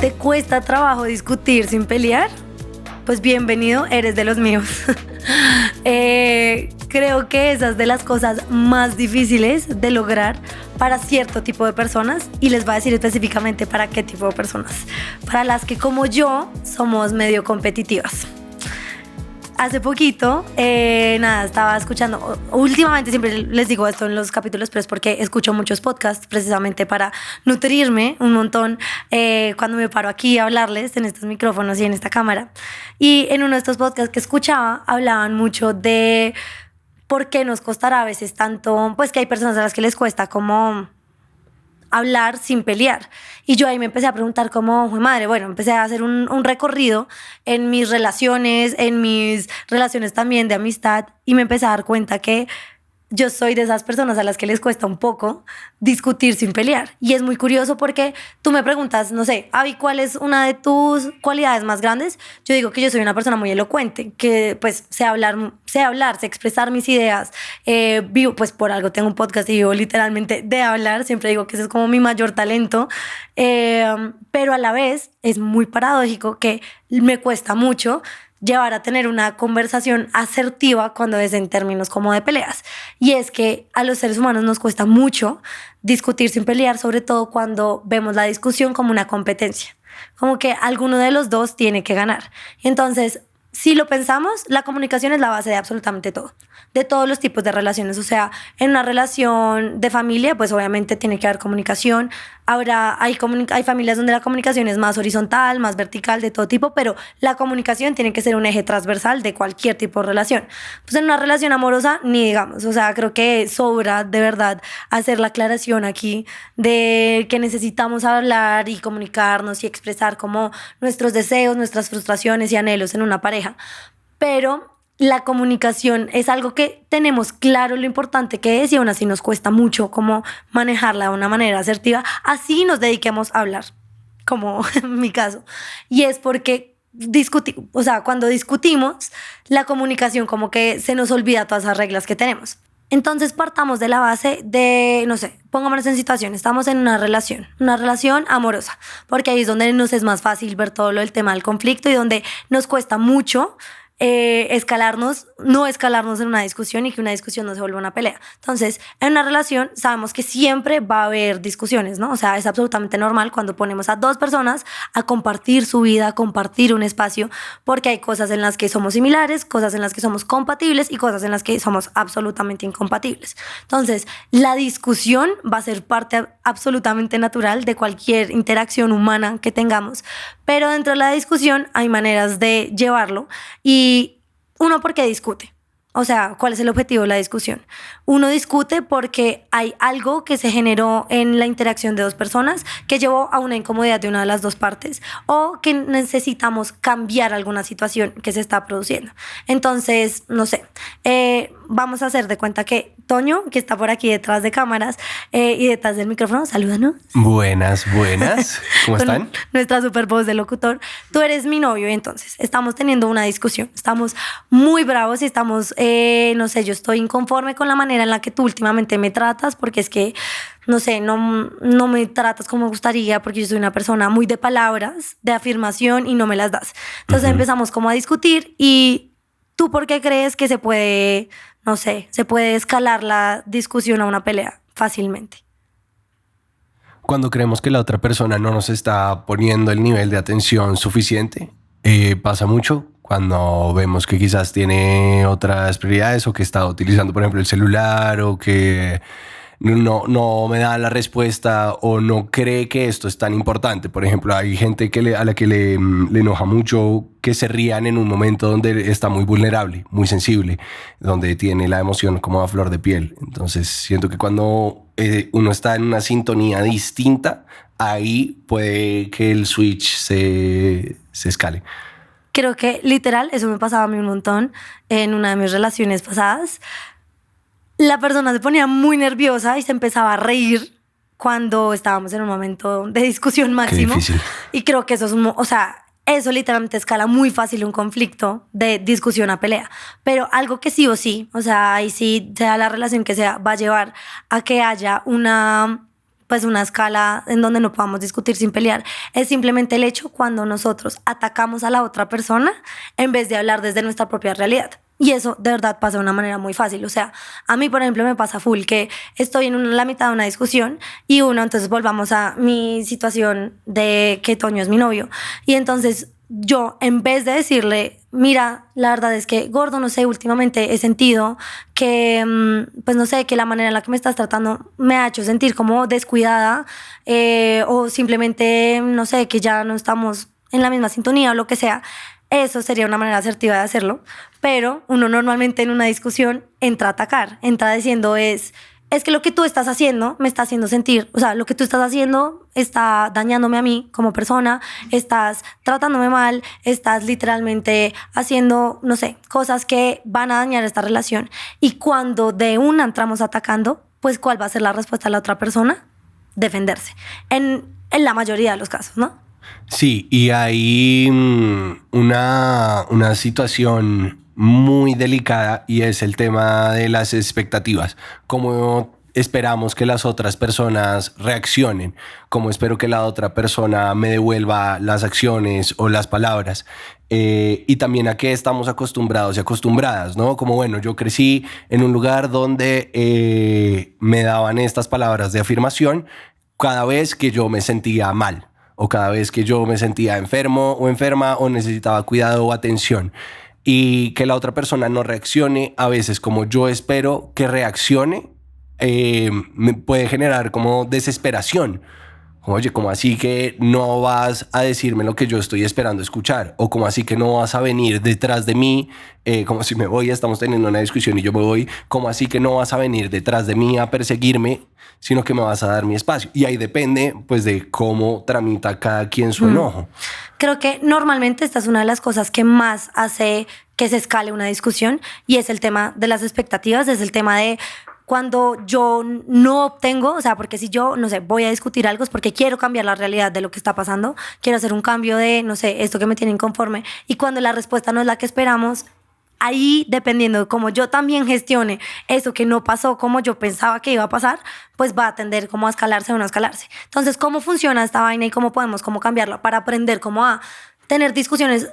¿Te cuesta trabajo discutir sin pelear? Pues bienvenido, eres de los míos. Creo que esa es de las cosas más difíciles de lograr para cierto tipo de personas, y les voy a decir específicamente para qué tipo de personas. Para las que, como yo, somos medio competitivas. Hace poquito, estaba escuchando, últimamente siempre les digo esto en los capítulos, pero es porque escucho muchos podcasts precisamente para nutrirme un montón cuando me paro aquí a hablarles en estos micrófonos y en esta cámara. Y en uno de estos podcasts que escuchaba, hablaban mucho de por qué nos costará a veces tanto, pues que hay personas a las que les cuesta como hablar sin pelear. Y yo ahí me empecé a preguntar como, madre, bueno, empecé a hacer un recorrido en mis relaciones también de amistad, y me empecé a dar cuenta que yo soy de esas personas a las que les cuesta un poco discutir sin pelear. Y es muy curioso porque tú me preguntas, no sé, Abby, ¿cuál es una de tus cualidades más grandes? Yo digo que yo soy una persona muy elocuente, que pues sé hablar, sé expresar mis ideas. Vivo, pues por algo tengo un podcast y vivo literalmente de hablar. Siempre digo que ese es como mi mayor talento. Pero a la vez es muy paradójico que me cuesta mucho llevar a tener una conversación asertiva cuando es en términos como de peleas. Y es que a los seres humanos nos cuesta mucho discutir sin pelear, sobre todo cuando vemos la discusión como una competencia, como que alguno de los dos tiene que ganar. Entonces, si lo pensamos, la comunicación es la base de absolutamente todo, de todos los tipos de relaciones. O sea, en una relación de familia, pues obviamente tiene que haber comunicación. Ahora hay familias donde la comunicación es más horizontal, más vertical, de todo tipo, pero la comunicación tiene que ser un eje transversal de cualquier tipo de relación. Pues en una relación amorosa, ni digamos. O sea, creo que sobra de verdad hacer la aclaración aquí de que necesitamos hablar y comunicarnos y expresar como nuestros deseos, nuestras frustraciones y anhelos en una pareja. Pero la comunicación es algo que tenemos claro lo importante que es, y aún así nos cuesta mucho como manejarla de una manera asertiva, así nos dediquemos a hablar, como en mi caso. Y es porque cuando discutimos, la comunicación como que se nos olvida todas esas reglas que tenemos. Entonces partamos de la base de, no sé, pongámonos en situación, estamos en una relación amorosa, porque ahí es donde nos es más fácil ver todo lo del tema del conflicto y donde nos cuesta mucho no escalarnos en una discusión y que una discusión no se vuelva una pelea. Entonces, en una relación sabemos que siempre va a haber discusiones, ¿no? O sea, es absolutamente normal cuando ponemos a dos personas a compartir su vida, a compartir un espacio, porque hay cosas en las que somos similares, cosas en las que somos compatibles y cosas en las que somos absolutamente incompatibles. Entonces, la discusión va a ser parte absolutamente natural de cualquier interacción humana que tengamos, pero dentro de la discusión hay maneras de llevarlo. Y uno, ¿por qué discute? O sea, ¿cuál es el objetivo de la discusión? Uno discute porque hay algo que se generó en la interacción de dos personas que llevó a una incomodidad de una de las dos partes, o que necesitamos cambiar alguna situación que se está produciendo. Entonces, no sé, vamos a hacer de cuenta que Toño, que está por aquí detrás de cámaras y detrás del micrófono, salúdanos. Buenas. ¿Cómo están? Nuestra super voz de locutor. Tú eres mi novio, y entonces estamos teniendo una discusión. Estamos muy bravos y estamos, no sé, yo estoy inconforme con la manera en la que tú últimamente me tratas, porque es que, no sé, no me tratas como me gustaría, porque yo soy una persona muy de palabras, de afirmación, y no me las das. Entonces empezamos como a discutir. ¿Y tú por qué crees que se puede escalar la discusión a una pelea fácilmente? Cuando creemos que la otra persona no nos está poniendo el nivel de atención suficiente, pasa mucho cuando vemos que quizás tiene otras prioridades, o que está utilizando, por ejemplo, el celular, o que no me da la respuesta, o no cree que esto es tan importante. Por ejemplo, hay gente a la que le enoja mucho que se rían en un momento donde está muy vulnerable, muy sensible, donde tiene la emoción como a flor de piel. Entonces siento que cuando uno está en una sintonía distinta, ahí puede que el switch se escale. Creo que literal eso me pasaba a mí un montón en una de mis relaciones pasadas. La persona se ponía muy nerviosa y se empezaba a reír cuando estábamos en un momento de discusión máximo. Qué difícil. Y creo que eso eso literalmente escala muy fácil un conflicto de discusión a pelea. Pero algo que sí o sí, o sea, ahí sí, sea la relación que sea, va a llevar a que haya una pues una escala en donde no podamos discutir sin pelear. Es simplemente el hecho cuando nosotros atacamos a la otra persona en vez de hablar desde nuestra propia realidad. Y eso de verdad pasa de una manera muy fácil. O sea, a mí, por ejemplo, me pasa full que estoy en la mitad de una discusión y entonces volvamos a mi situación de que Toño es mi novio. Y entonces yo, en vez de decirle, mira, la verdad es que, gordo, no sé, últimamente he sentido que, pues no sé, que la manera en la que me estás tratando me ha hecho sentir como descuidada, o simplemente, no sé, que ya no estamos en la misma sintonía o lo que sea. Eso sería una manera asertiva de hacerlo, pero uno normalmente en una discusión entra a atacar, entra diciendo es que lo que tú estás haciendo me está haciendo sentir, o sea, lo que tú estás haciendo está dañándome a mí como persona, estás tratándome mal, estás literalmente haciendo, no sé, cosas que van a dañar esta relación. Y cuando de una entramos atacando, pues ¿cuál va a ser la respuesta de la otra persona? Defenderse, en la mayoría de los casos, ¿no? Sí, y hay una situación muy delicada y es el tema de las expectativas. Cómo esperamos que las otras personas reaccionen, cómo espero que la otra persona me devuelva las acciones o las palabras. Y también a qué estamos acostumbrados y acostumbradas, ¿no? Como bueno, yo crecí en un lugar donde me daban estas palabras de afirmación cada vez que yo me sentía mal, o cada vez que yo me sentía enfermo o enferma o necesitaba cuidado o atención, y que la otra persona no reaccione a veces como yo espero que reaccione, me puede generar como desesperación. Oye, ¿cómo así que no vas a decirme lo que yo estoy esperando escuchar? O ¿cómo así que no vas a venir detrás de mí? Como si me voy, estamos teniendo una discusión y yo me voy. ¿Cómo así que no vas a venir detrás de mí a perseguirme, sino que me vas a dar mi espacio? Y ahí depende, pues, de cómo tramita cada quien su enojo. Creo que normalmente esta es una de las cosas que más hace que se escale una discusión, y es el tema de las expectativas, es el tema de cuando yo no obtengo, o sea, porque si yo, no sé, voy a discutir algo es porque quiero cambiar la realidad de lo que está pasando, quiero hacer un cambio de, no sé, esto que me tiene inconforme, y cuando la respuesta no es la que esperamos, ahí, dependiendo de cómo yo también gestione eso que no pasó como yo pensaba que iba a pasar, pues va a tender como a escalarse o no a escalarse. Entonces, ¿cómo funciona esta vaina y cómo podemos como cambiarla para aprender como a tener discusiones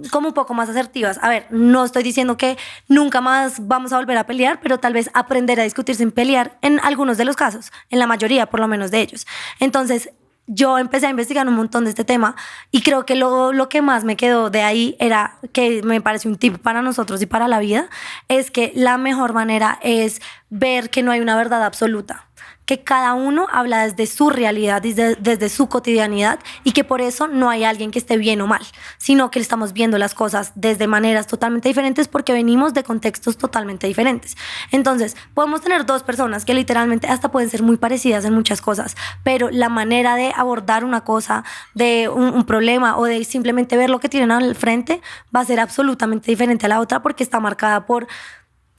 como un poco más asertivas? A ver, no estoy diciendo que nunca más vamos a volver a pelear, pero tal vez aprender a discutir sin pelear en algunos de los casos, en la mayoría por lo menos de ellos. Entonces, yo empecé a investigar un montón de este tema y creo que lo que más me quedó de ahí era que me parece un tip para nosotros y para la vida, es que la mejor manera es ver que no hay una verdad absoluta, que cada uno habla desde su realidad, desde su cotidianidad, y que por eso no hay alguien que esté bien o mal, sino que estamos viendo las cosas desde maneras totalmente diferentes porque venimos de contextos totalmente diferentes. Entonces, podemos tener dos personas que literalmente hasta pueden ser muy parecidas en muchas cosas, pero la manera de abordar una cosa, de un problema o de simplemente ver lo que tienen al frente va a ser absolutamente diferente a la otra porque está marcada por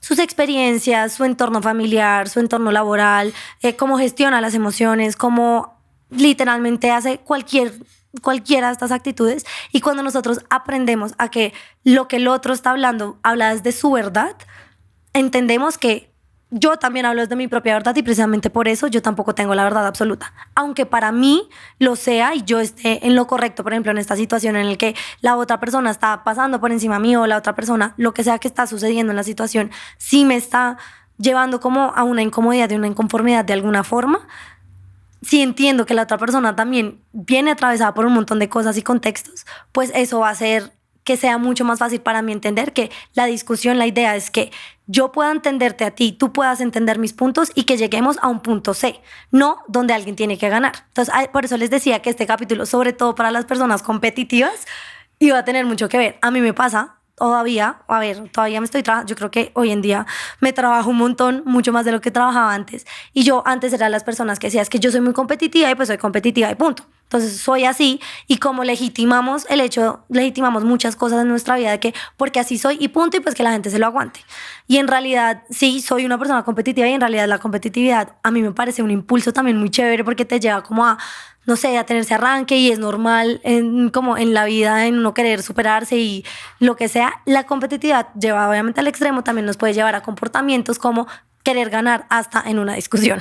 sus experiencias, su entorno familiar, su entorno laboral, cómo gestiona las emociones, cómo literalmente hace cualquiera de estas actitudes. Y cuando nosotros aprendemos a que lo que el otro está hablando habla desde su verdad, entendemos que yo también hablo desde mi propia verdad y precisamente por eso yo tampoco tengo la verdad absoluta. Aunque para mí lo sea y yo esté en lo correcto, por ejemplo, en esta situación en la que la otra persona está pasando por encima mío o la otra persona, lo que sea que está sucediendo en la situación, sí me está llevando como a una incomodidad y una inconformidad de alguna forma. Si entiendo que la otra persona también viene atravesada por un montón de cosas y contextos, pues eso va a hacer que sea mucho más fácil para mí entender que la discusión, la idea es que yo pueda entenderte a ti, tú puedas entender mis puntos y que lleguemos a un punto C, no donde alguien tiene que ganar. Entonces, por eso les decía que este capítulo, sobre todo para las personas competitivas, iba a tener mucho que ver. A mí me pasa todavía, todavía me estoy trabajando. Yo creo que hoy en día me trabajo un montón, mucho más de lo que trabajaba antes. Y yo antes era de las personas que decía, es que yo soy muy competitiva y pues soy competitiva y punto. Entonces soy así, y como legitimamos muchas cosas en nuestra vida de que porque así soy y punto, y pues que la gente se lo aguante. Y en realidad sí, soy una persona competitiva, y en realidad la competitividad a mí me parece un impulso también muy chévere porque te lleva como a, no sé, a tenerse arranque, y es normal como en la vida, en uno querer superarse y lo que sea. La competitividad lleva obviamente al extremo también nos puede llevar a comportamientos como querer ganar hasta en una discusión.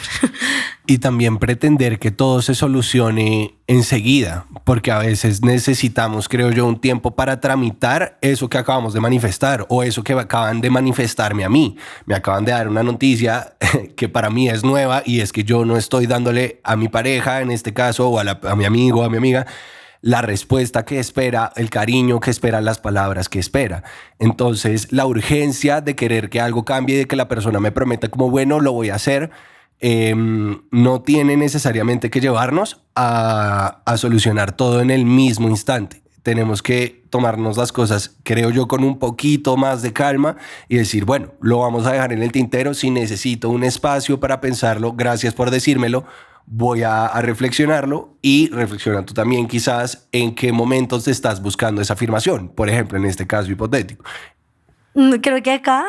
Y también pretender que todo se solucione enseguida, porque a veces necesitamos, creo yo, un tiempo para tramitar eso que acabamos de manifestar o eso que acaban de manifestarme a mí. Me acaban de dar una noticia que para mí es nueva y es que yo no estoy dándole a mi pareja, en este caso, o a mi amigo o a mi amiga, la respuesta que espera, el cariño que espera, las palabras que espera. Entonces, la urgencia de querer que algo cambie y de que la persona me prometa como, bueno, lo voy a hacer, no tiene necesariamente que llevarnos a solucionar todo en el mismo instante. Tenemos que tomarnos las cosas, creo yo, con un poquito más de calma y decir, bueno, lo vamos a dejar en el tintero. Si necesito un espacio para pensarlo, gracias por decírmelo, voy a reflexionarlo. Y reflexiona tú también quizás en qué momentos te estás buscando esa afirmación. Por ejemplo, en este caso hipotético. Creo que acá,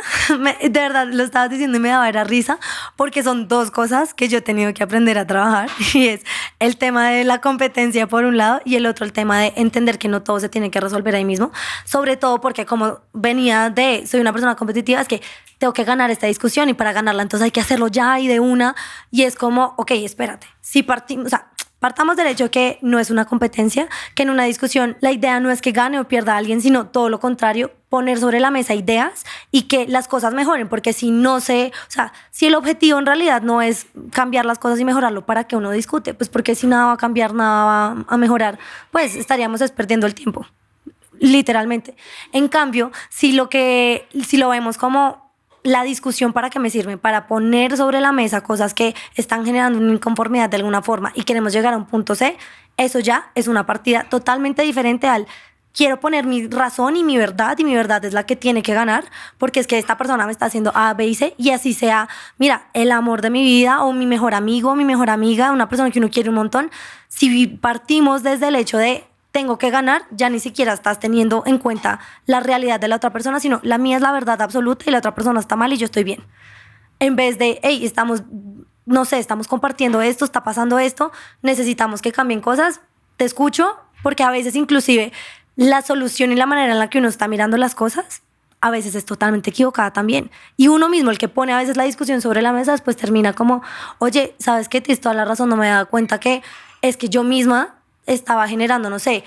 de verdad lo estabas diciendo y me daba era risa, porque son dos cosas que yo he tenido que aprender a trabajar, y es el tema de la competencia por un lado y el otro el tema de entender que no todo se tiene que resolver ahí mismo, sobre todo porque como venía de, soy una persona competitiva, es que tengo que ganar esta discusión y para ganarla entonces hay que hacerlo ya y de una, y es como, ok, espérate, si partimos, o sea, partamos del hecho que no es una competencia, que en una discusión la idea no es que gane o pierda a alguien, sino todo lo contrario, poner sobre la mesa ideas y que las cosas mejoren, porque si no se, o sea, si el objetivo en realidad no es cambiar las cosas y mejorarlo, ¿para qué uno discute? Pues porque si nada va a cambiar, nada va a mejorar, pues estaríamos perdiendo el tiempo, literalmente. En cambio, si lo vemos como la discusión, ¿para qué me sirve? Para poner sobre la mesa cosas que están generando una inconformidad de alguna forma y queremos llegar a un punto C, eso ya es una partida totalmente diferente al quiero poner mi razón y mi verdad es la que tiene que ganar, porque es que esta persona me está haciendo A, B y C, y así sea, mira, el amor de mi vida o mi mejor amigo, mi mejor amiga, una persona que uno quiere un montón. Si partimos desde el hecho de tengo que ganar, ya ni siquiera estás teniendo en cuenta la realidad de la otra persona, sino la mía es la verdad absoluta y la otra persona está mal y yo estoy bien. En vez de, hey, estamos compartiendo esto, está pasando esto, necesitamos que cambien cosas, te escucho, porque a veces inclusive la solución y la manera en la que uno está mirando las cosas a veces es totalmente equivocada también. Y uno mismo, el que pone a veces la discusión sobre la mesa, después termina como, oye, ¿sabes qué? Tienes toda la razón, no me he dado cuenta que es que yo misma estaba generando, no sé,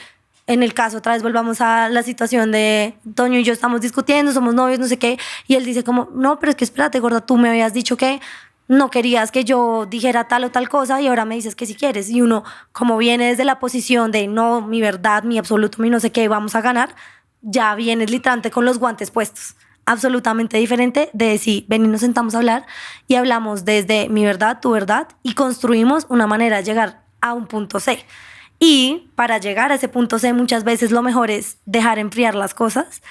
en el caso, otra vez volvamos a la situación de Toño y yo estamos discutiendo, somos novios, no sé qué, y él dice como, no, pero es que espérate, gorda, tú me habías dicho que no querías que yo dijera tal o tal cosa y ahora me dices que si quieres. Y uno, como viene desde la posición de no, mi verdad, mi absoluto, mi no sé qué, vamos a ganar, ya vienes literalmente con los guantes puestos. Absolutamente diferente de si ven y nos sentamos a hablar y hablamos desde mi verdad, tu verdad, y construimos una manera de llegar a un punto C. Y para llegar a ese punto C muchas veces lo mejor es dejar enfriar las cosas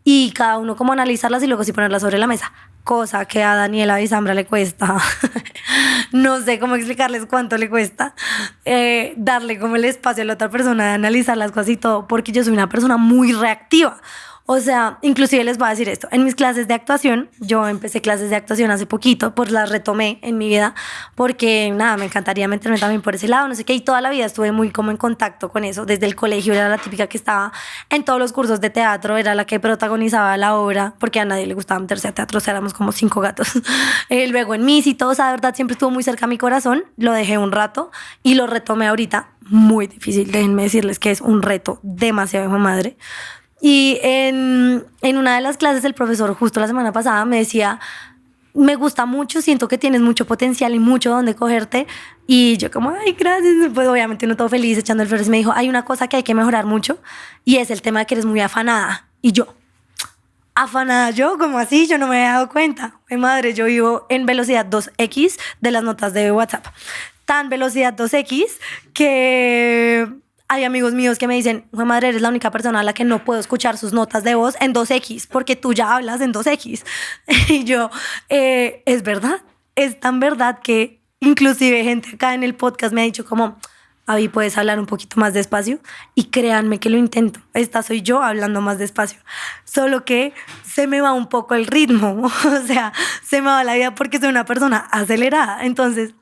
y cada uno como analizarlas y luego sí ponerlas sobre la mesa. Cosa que a Daniela y Sandra le cuesta. No sé cómo explicarles cuánto le cuesta darle como el espacio a la otra persona de analizar las cosas y todo, porque yo soy una persona muy reactiva. O sea, inclusive les voy a decir esto. En mis clases de actuación, yo empecé clases de actuación hace poquito, pues las retomé en mi vida, porque nada, me encantaría meterme también por ese lado, no sé qué, y toda la vida estuve muy como en contacto con eso. Desde el colegio era la típica que estaba en todos los cursos de teatro, era la que protagonizaba la obra, porque a nadie le gustaba meterse a teatro, o sea, éramos como 5 gatos. Luego en Miss y todo, o sea, de verdad siempre estuvo muy cerca a mi corazón, lo dejé un rato y lo retomé ahorita. Muy difícil, déjenme decirles que es un reto demasiado hijo de madre. Y en una de las clases el profesor justo la semana pasada me decía, me gusta mucho, siento que tienes mucho potencial y mucho donde cogerte. Y yo como, ay, gracias. Pues obviamente uno todo feliz echando el flores. Me dijo, hay una cosa que hay que mejorar mucho y es el tema de que eres muy afanada. Y yo, afanada yo, ¿cómo así? Yo no me había dado cuenta. Ay, madre, yo vivo en velocidad 2x de las notas de WhatsApp. Tan velocidad 2x que hay amigos míos que me dicen, "Jue madre, eres la única persona a la que no puedo escuchar sus notas de voz en 2x, porque tú ya hablas en 2x". Y yo, es verdad, es tan verdad que inclusive gente acá en el podcast me ha dicho como, Avi, ¿puedes hablar un poquito más despacio? Y créanme que lo intento. Esta soy yo hablando más despacio. Solo que se me va un poco el ritmo. O sea, se me va la vida porque soy una persona acelerada. Entonces,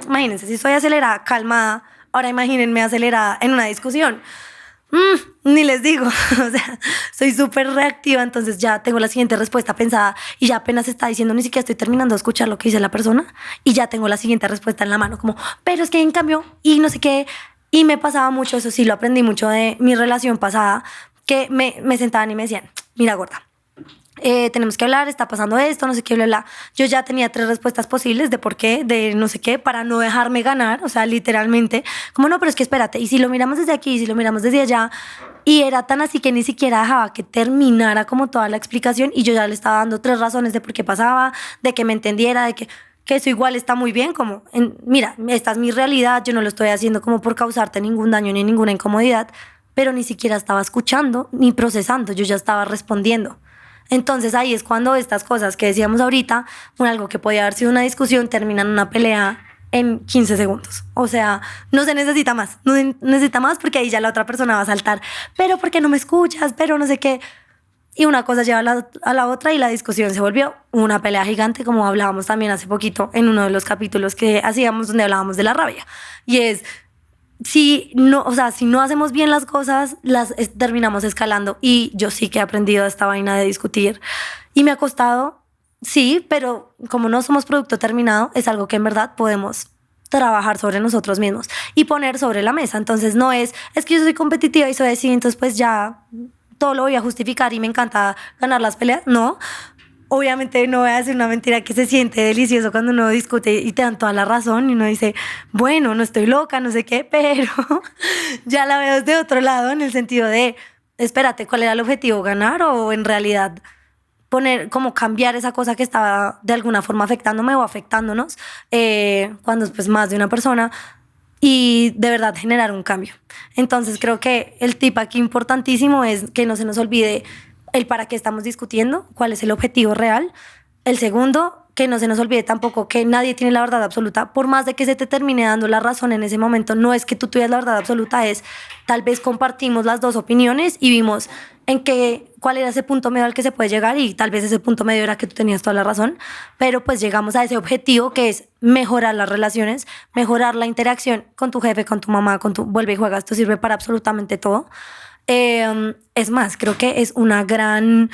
imagínense, si soy acelerada, calmada, ahora imagínense acelerada en una discusión. Ni les digo, o sea, soy súper reactiva, entonces ya tengo la siguiente respuesta pensada y ya apenas está diciendo, ni siquiera estoy terminando de escuchar lo que dice la persona y ya tengo la siguiente respuesta en la mano, como, pero es que en cambio, y no sé qué, y me pasaba mucho, eso sí, lo aprendí mucho de mi relación pasada, que me sentaban y me decían, mira gorda, tenemos que hablar, está pasando esto, no sé qué, bla, bla. Yo ya tenía 3 respuestas posibles de por qué, de no sé qué, para no dejarme ganar, o sea, literalmente, como no, pero es que espérate, y si lo miramos desde aquí, y si lo miramos desde allá, y era tan así que ni siquiera dejaba que terminara como toda la explicación, y yo ya le estaba dando 3 razones de por qué pasaba, de que me entendiera, de que eso igual está muy bien, como, mira, esta es mi realidad, yo no lo estoy haciendo como por causarte ningún daño ni ninguna incomodidad, pero ni siquiera estaba escuchando ni procesando, yo ya estaba respondiendo. Entonces ahí es cuando estas cosas que decíamos ahorita, algo que podía haber sido una discusión, terminan en una pelea en 15 segundos. O sea, no se necesita más, no se necesita más porque ahí ya la otra persona va a saltar. Pero ¿por qué no me escuchas? Pero no sé qué. Y una cosa lleva a la otra y la discusión se volvió una pelea gigante, como hablábamos también hace poquito en uno de los capítulos que hacíamos donde hablábamos de la rabia. Y es... si no, o sea, si no hacemos bien las cosas, terminamos escalando. Y yo sí que he aprendido esta vaina de discutir. Y me ha costado, sí, pero como no somos producto terminado, es algo que en verdad podemos trabajar sobre nosotros mismos y poner sobre la mesa. Entonces no es que yo soy competitiva y soy así, entonces pues ya todo lo voy a justificar y me encanta ganar las peleas. No. Obviamente no voy a decir una mentira, que se siente delicioso cuando uno discute y te dan toda la razón y uno dice, bueno, no estoy loca, no sé qué, pero ya la veo desde otro lado en el sentido de, espérate, ¿cuál era el objetivo? ¿Ganar o en realidad como cambiar esa cosa que estaba de alguna forma afectándome o afectándonos cuando es pues más de una persona? Y de verdad generar un cambio. Entonces creo que el tip aquí importantísimo es que no se nos olvide el para qué estamos discutiendo, cuál es el objetivo real. El segundo, que no se nos olvide tampoco que nadie tiene la verdad absoluta. Por más de que se te termine dando la razón en ese momento, no es que tú tuvieras la verdad absoluta, es tal vez compartimos las dos opiniones y vimos cuál era ese punto medio al que se puede llegar y tal vez ese punto medio era que tú tenías toda la razón, pero pues llegamos a ese objetivo que es mejorar las relaciones, mejorar la interacción con tu jefe, con tu mamá, vuelve y juega, esto sirve para absolutamente todo. Es más, creo que es una gran...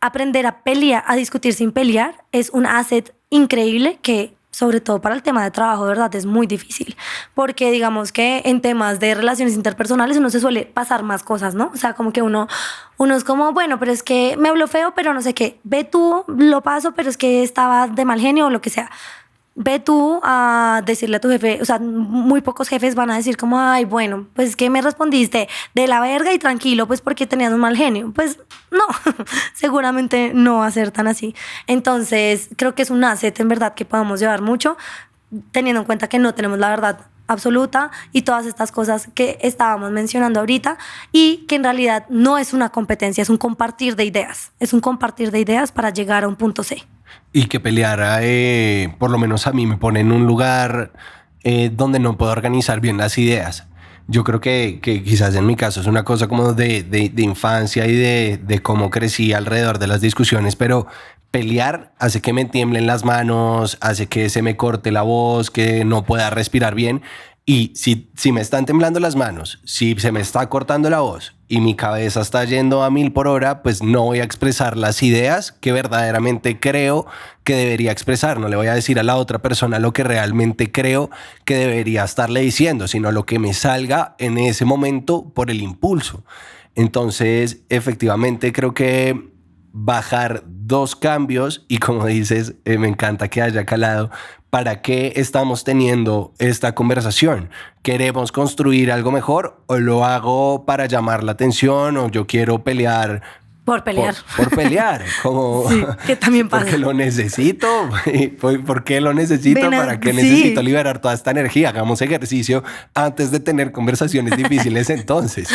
aprender a pelear, a discutir sin pelear, es un asset increíble que, sobre todo para el tema de trabajo, de verdad, es muy difícil. Porque digamos que en temas de relaciones interpersonales uno se suele pasar más cosas, ¿no? O sea, como que uno es como, bueno, pero es que me habló feo, pero no sé qué. Ve tú, lo paso, pero es que estaba de mal genio o lo que sea. Ve tú a decirle a tu jefe, o sea, muy pocos jefes van a decir como, ay, bueno, pues que me respondiste de la verga y tranquilo, pues porque tenías un mal genio. Pues no, seguramente no va a ser tan así. Entonces, creo que es un asset en verdad que podemos llevar mucho, teniendo en cuenta que no tenemos la verdad absoluta y todas estas cosas que estábamos mencionando ahorita y que en realidad no es una competencia, es un compartir de ideas. Es un compartir de ideas para llegar a un punto C. Y que pelear, por lo menos a mí, me pone en un lugar donde no puedo organizar bien las ideas. Yo creo que quizás en mi caso es una cosa como de infancia y de cómo crecí alrededor de las discusiones, pero pelear hace que me tiemblen las manos, hace que se me corte la voz, que no pueda respirar bien. Y si me están temblando las manos, si se me está cortando la voz y mi cabeza está yendo a 1000 por hora, pues no voy a expresar las ideas que verdaderamente creo que debería expresar. No le voy a decir a la otra persona lo que realmente creo que debería estarle diciendo, sino lo que me salga en ese momento por el impulso. Entonces, efectivamente, creo que bajar 2 cambios y, como dices, me encanta que haya calado. ¿Para qué estamos teniendo esta conversación? ¿Queremos construir algo mejor o lo hago para llamar la atención o yo quiero pelear? Por pelear. Por pelear. Como, sí, que también pasa. Porque lo necesito. ¿Por qué lo necesito? ¿Para qué necesito liberar toda esta energía? Hagamos ejercicio antes de tener conversaciones difíciles entonces.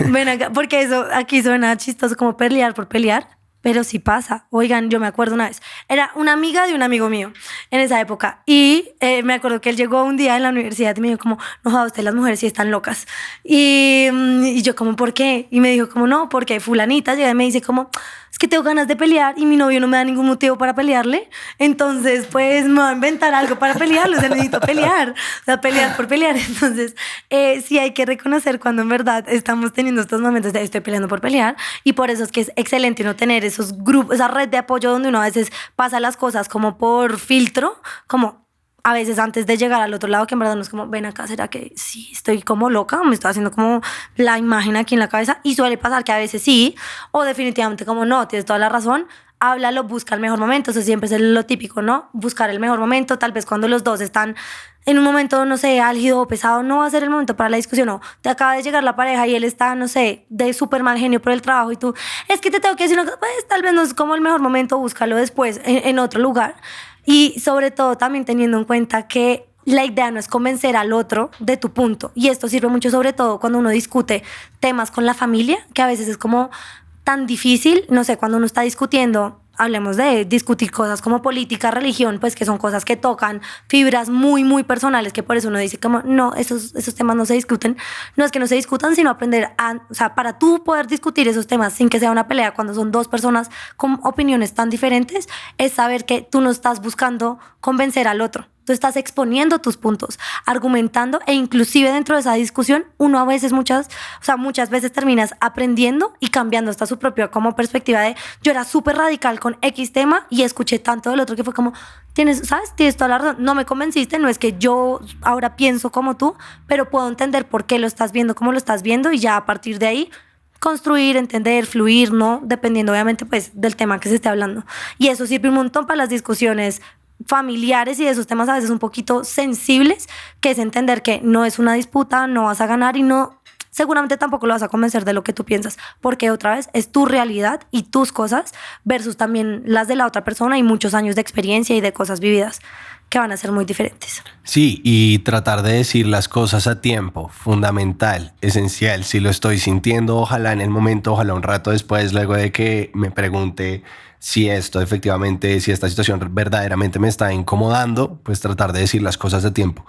Ven acá, porque eso aquí suena chistoso como pelear por pelear. Pero sí pasa. Oigan, yo me acuerdo una vez. Era una amiga de un amigo mío en esa época. Y me acuerdo que él llegó un día en la universidad y me dijo como, no, joda, ustedes las mujeres sí están locas. Y yo como, ¿por qué? Y me dijo como, no, porque fulanita llega y me dice como, es que tengo ganas de pelear y mi novio no me da ningún motivo para pelearle, entonces pues me va a inventar algo para pelearlo, o sea, necesito pelear, o sea, pelear por pelear. Entonces sí hay que reconocer cuando en verdad estamos teniendo estos momentos de estoy peleando por pelear, y por eso es que es excelente uno tener esos grupos, esa red de apoyo donde uno a veces pasa las cosas como por filtro, como a veces antes de llegar al otro lado, que en verdad no es como, ven acá, ¿será que sí estoy como loca? ¿O me estoy haciendo como la imagen aquí en la cabeza? Y suele pasar que a veces sí, o definitivamente como no, tienes toda la razón, háblalo, busca el mejor momento. Eso siempre es lo típico, ¿no? Buscar el mejor momento, tal vez cuando los dos están en un momento, no sé, álgido o pesado, no va a ser el momento para la discusión, no. Te acaba de llegar la pareja y él está, no sé, de súper mal genio por el trabajo y tú, es que te tengo que decir una cosa, pues tal vez no es como el mejor momento, búscalo después en otro lugar. Y sobre todo también teniendo en cuenta que la idea no es convencer al otro de tu punto. Y esto sirve mucho sobre todo cuando uno discute temas con la familia, que a veces es como tan difícil, no sé, cuando uno está discutiendo, hablemos de discutir cosas como política, religión, pues que son cosas que tocan fibras muy, muy personales, que por eso uno dice como, no, esos temas no se discuten. No es que no se discutan, sino aprender a, o sea, para tú poder discutir esos temas sin que sea una pelea cuando son dos personas con opiniones tan diferentes, es saber que tú no estás buscando convencer al otro. Tú estás exponiendo tus puntos, argumentando, e inclusive dentro de esa discusión uno a veces muchas veces terminas aprendiendo y cambiando hasta su propia como perspectiva de yo era súper radical con X tema y escuché tanto del otro que fue como tienes toda la razón, no me convenciste, no es que yo ahora pienso como tú, pero puedo entender por qué lo estás viendo como lo estás viendo y ya a partir de ahí construir, entender, fluir, ¿no? Dependiendo obviamente pues del tema que se esté hablando. Y eso sirve un montón para las discusiones familiares y de esos temas a veces un poquito sensibles, que es entender que no es una disputa, no vas a ganar y no, seguramente tampoco lo vas a convencer de lo que tú piensas, porque otra vez es tu realidad y tus cosas versus también las de la otra persona y muchos años de experiencia y de cosas vividas que van a ser muy diferentes. Sí, y tratar de decir las cosas a tiempo, fundamental, esencial. Si lo estoy sintiendo, ojalá en el momento, ojalá un rato después, luego de que me pregunte si esto efectivamente, si esta situación verdaderamente me está incomodando, pues tratar de decir las cosas a tiempo.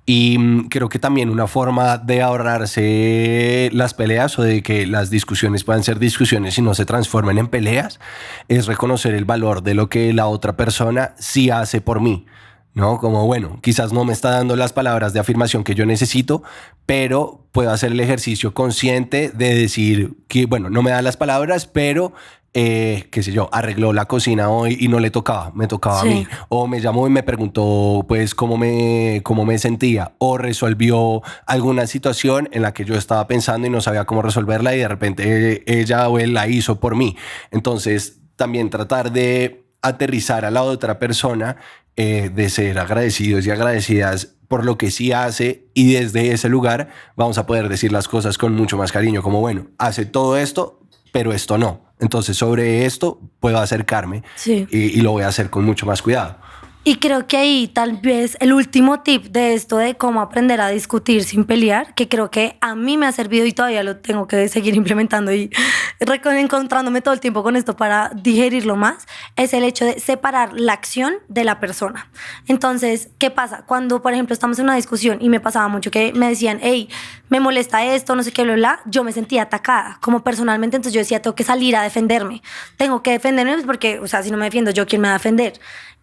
Y creo que también una forma de ahorrarse las peleas o de que las discusiones puedan ser discusiones y no se transformen en peleas es reconocer el valor de lo que la otra persona sí hace por mí. ¿No? Como, bueno, quizás no me está dando las palabras de afirmación que yo necesito, pero puedo hacer el ejercicio consciente de decir que, bueno, no me da las palabras, pero, qué sé yo, arregló la cocina hoy y no le tocaba, me tocaba Sí. a mí. O me llamó y me preguntó, pues, cómo me sentía. O resolvió alguna situación en la que yo estaba pensando y no sabía cómo resolverla y de repente ella o él la hizo por mí. Entonces, también tratar de aterrizar a la otra persona, de ser agradecidos y agradecidas por lo que sí hace, y desde ese lugar vamos a poder decir las cosas con mucho más cariño, como bueno, hace todo esto, pero esto no. Entonces sobre esto puedo acercarme, Sí. y lo voy a hacer con mucho más cuidado. Y creo que ahí tal vez el último tip de esto de cómo aprender a discutir sin pelear, que creo que a mí me ha servido y todavía lo tengo que seguir implementando y encontrándome todo el tiempo con esto para digerirlo más, es el hecho de separar la acción de la persona. Entonces, ¿qué pasa? Cuando, por ejemplo, estamos en una discusión y me pasaba mucho que me decían, hey, me molesta esto, no sé qué, bla, bla, yo me sentía atacada, como personalmente, entonces yo decía, tengo que salir a defenderme. Tengo que defenderme pues porque, o sea, si no me defiendo, ¿yo quién me va a defender?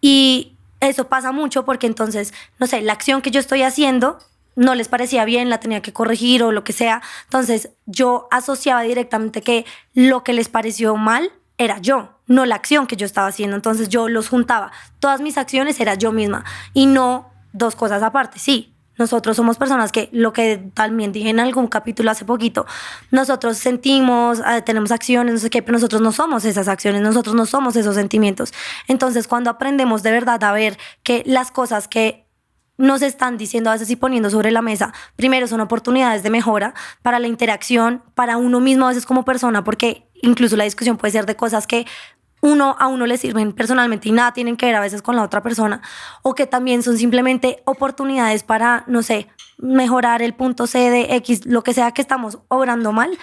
Y eso pasa mucho porque entonces, no sé, la acción que yo estoy haciendo no les parecía bien, la tenía que corregir o lo que sea. Entonces yo asociaba directamente que lo que les pareció mal era yo, no la acción que yo estaba haciendo. Entonces yo los juntaba. Todas mis acciones era yo misma y no dos cosas aparte. Sí, nosotros somos personas que, lo que también dije en algún capítulo hace poquito, nosotros sentimos, tenemos acciones, no sé qué, pero nosotros no somos esas acciones, nosotros no somos esos sentimientos. Entonces, cuando aprendemos de verdad a ver que las cosas que nos están diciendo a veces y poniendo sobre la mesa, primero son oportunidades de mejora para la interacción, para uno mismo a veces como persona, porque incluso la discusión puede ser de cosas que a uno le sirven personalmente y nada tienen que ver a veces con la otra persona, o que también son simplemente oportunidades para, no sé, mejorar el punto C de X, lo que sea que estamos obrando mal.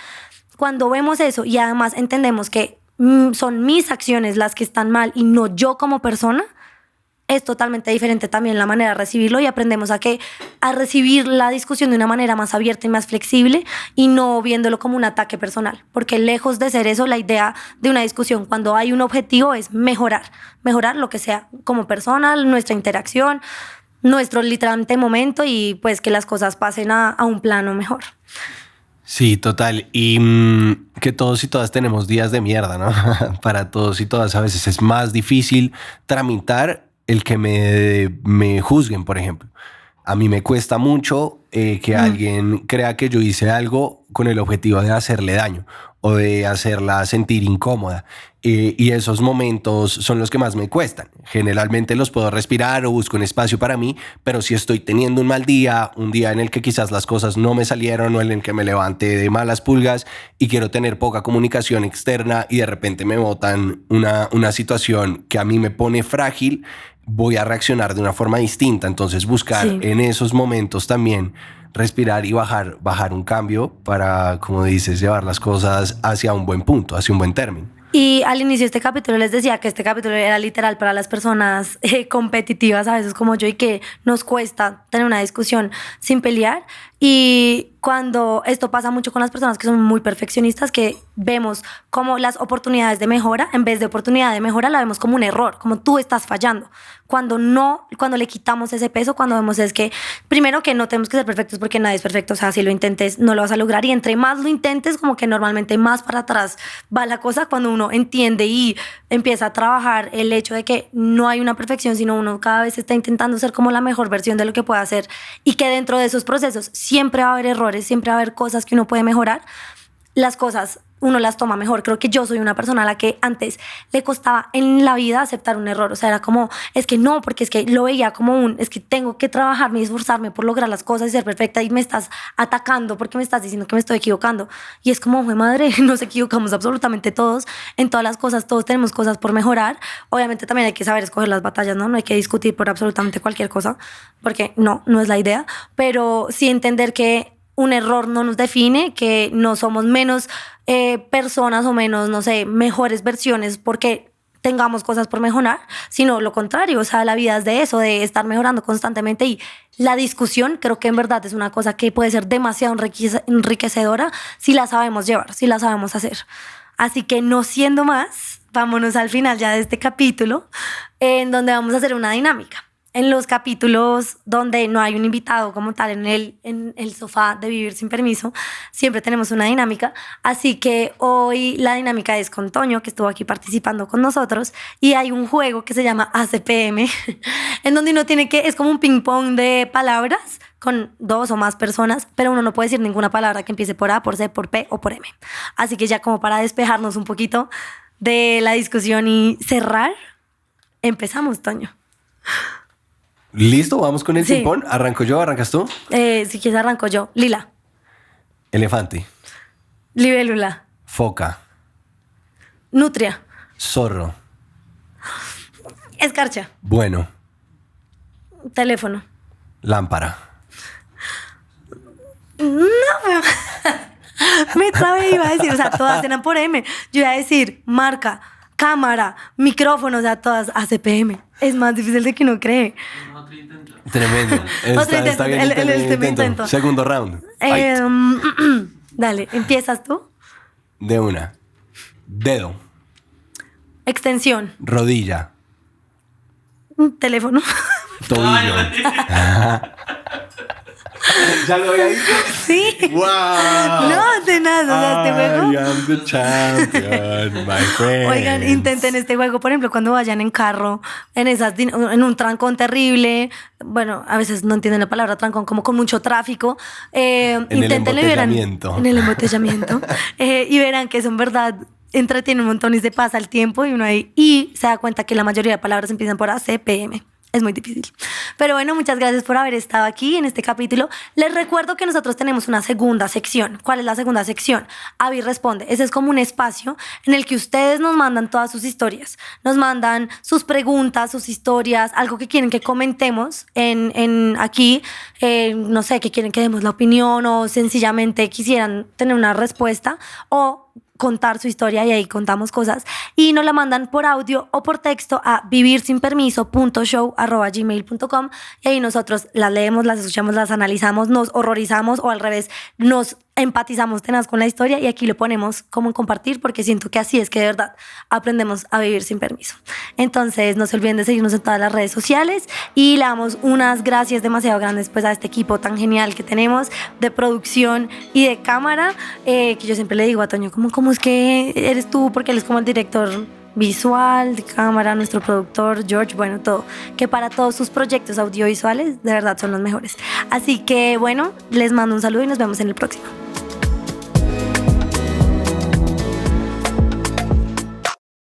Cuando vemos eso y además entendemos que son mis acciones las que están mal y no yo como persona, es totalmente diferente también la manera de recibirlo y aprendemos a recibir la discusión de una manera más abierta y más flexible y no viéndolo como un ataque personal, porque lejos de ser eso, la idea de una discusión cuando hay un objetivo es mejorar lo que sea como persona, nuestra interacción, nuestro literalmente momento y pues que las cosas pasen a un plano mejor. Sí, total. Y que todos y todas tenemos días de mierda, ¿no? Para todos y todas a veces es más difícil tramitar el que me juzguen, por ejemplo. A mí me cuesta mucho que alguien crea que yo hice algo con el objetivo de hacerle daño o de hacerla sentir incómoda. Y esos momentos son los que más me cuestan. Generalmente los puedo respirar o busco un espacio para mí, pero si estoy teniendo un mal día, un día en el que quizás las cosas no me salieron o en el que me levanté de malas pulgas y quiero tener poca comunicación externa y de repente me botan una situación que a mí me pone frágil, voy a reaccionar de una forma distinta. Entonces buscar en esos momentos también respirar y bajar un cambio para, como dices, llevar las cosas hacia un buen punto, hacia un buen término. Y al inicio de este capítulo les decía que este capítulo era literal para las personas competitivas a veces como yo y que nos cuesta tener una discusión sin pelear. Y cuando esto pasa mucho con las personas que son muy perfeccionistas, que vemos como las oportunidades de mejora, en vez de oportunidad de mejora, la vemos como un error, como tú estás fallando. Cuando le quitamos ese peso, cuando vemos es que, primero que no tenemos que ser perfectos porque nadie es perfecto, o sea, si lo intentes no lo vas a lograr y entre más lo intentes, como que normalmente más para atrás va la cosa cuando uno entiende y empieza a trabajar el hecho de que no hay una perfección, sino uno cada vez está intentando ser como la mejor versión de lo que puede hacer y que dentro de esos procesos siempre va a haber errores, siempre va a haber cosas que uno puede mejorar. Las cosas uno las toma mejor. Creo que yo soy una persona a la que antes le costaba en la vida aceptar un error. O sea, era como, es que no, porque es que lo veía como es que tengo que trabajarme y esforzarme por lograr las cosas y ser perfecta y me estás atacando porque me estás diciendo que me estoy equivocando. Y es como, madre, nos equivocamos absolutamente todos en todas las cosas, todos tenemos cosas por mejorar. Obviamente también hay que saber escoger las batallas, ¿no? No hay que discutir por absolutamente cualquier cosa, porque no es la idea, pero sí entender que un error no nos define, que no somos menos personas o menos, no sé, mejores versiones porque tengamos cosas por mejorar, sino lo contrario. O sea, la vida es de eso, de estar mejorando constantemente y la discusión creo que en verdad es una cosa que puede ser demasiado enriquecedora si la sabemos llevar, si la sabemos hacer. Así que no siendo más, vámonos al final ya de este capítulo en donde vamos a hacer una dinámica. En los capítulos donde no hay un invitado como tal en el sofá de Vivir Sin Permiso, siempre tenemos una dinámica. Así que hoy la dinámica es con Toño, que estuvo aquí participando con nosotros, y hay un juego que se llama ACPM, en donde uno tiene que, es como un ping pong de palabras con 2 o más personas, pero uno no puede decir ninguna palabra que empiece por A, por C, por P o por M. Así que ya como para despejarnos un poquito de la discusión y cerrar, empezamos, Toño. ¿Listo? ¿Vamos con el ping-pong? ¿Arranco yo? ¿Arrancas tú? Si quieres arranco yo. Lila. Elefante. Libélula. Foca. Nutria. Zorro. Escarcha. Bueno. Teléfono. Lámpara. No, me trabé, iba a decir, o sea, todas eran por M. Yo iba a decir marca, cámara, micrófono, o sea, todas ACPM. Es más difícil de que uno cree. Tremendo. Está bien el intento. Segundo round. Dale, ¿empiezas tú? De una. Dedo. Extensión. Rodilla. Teléfono. Tobillo. ¿Ya lo había dicho? Sí. ¡Wow! No, de nada, este juego. I am the champion, my friend. Oigan, intenten este juego, por ejemplo, cuando vayan en carro, en un trancón terrible. Bueno, a veces no entienden la palabra trancón, como con mucho tráfico. Inténtenlo y verán. En el embotellamiento. Y verán que eso en verdad entretiene un montón y se pasa el tiempo y uno ahí. Y se da cuenta que la mayoría de palabras empiezan por ACPM. Es muy difícil. Pero bueno, muchas gracias por haber estado aquí en este capítulo. Les recuerdo que nosotros tenemos una segunda sección. ¿Cuál es la segunda sección? Avi Responde. Ese es como un espacio en el que ustedes nos mandan todas sus historias. Nos mandan sus preguntas, sus historias, algo que quieren que comentemos en aquí. No sé, que quieren que demos la opinión o sencillamente quisieran tener una respuesta o contar su historia y ahí contamos cosas y nos la mandan por audio o por texto a vivirsinpermiso.show@gmail.com y ahí nosotros las leemos, las escuchamos, las analizamos, nos horrorizamos o al revés, nos empatizamos tenaz con la historia y aquí lo ponemos como en compartir porque siento que así es que de verdad aprendemos a vivir sin permiso. Entonces no se olviden de seguirnos en todas las redes sociales y le damos unas gracias demasiado grandes pues a este equipo tan genial que tenemos de producción y de cámara, que yo siempre le digo a Toño, ¿cómo es que eres tú? Porque él es como el director visual, de cámara, nuestro productor George, bueno, todo, que para todos sus proyectos audiovisuales de verdad son los mejores. Así que bueno, les mando un saludo y nos vemos en el próximo.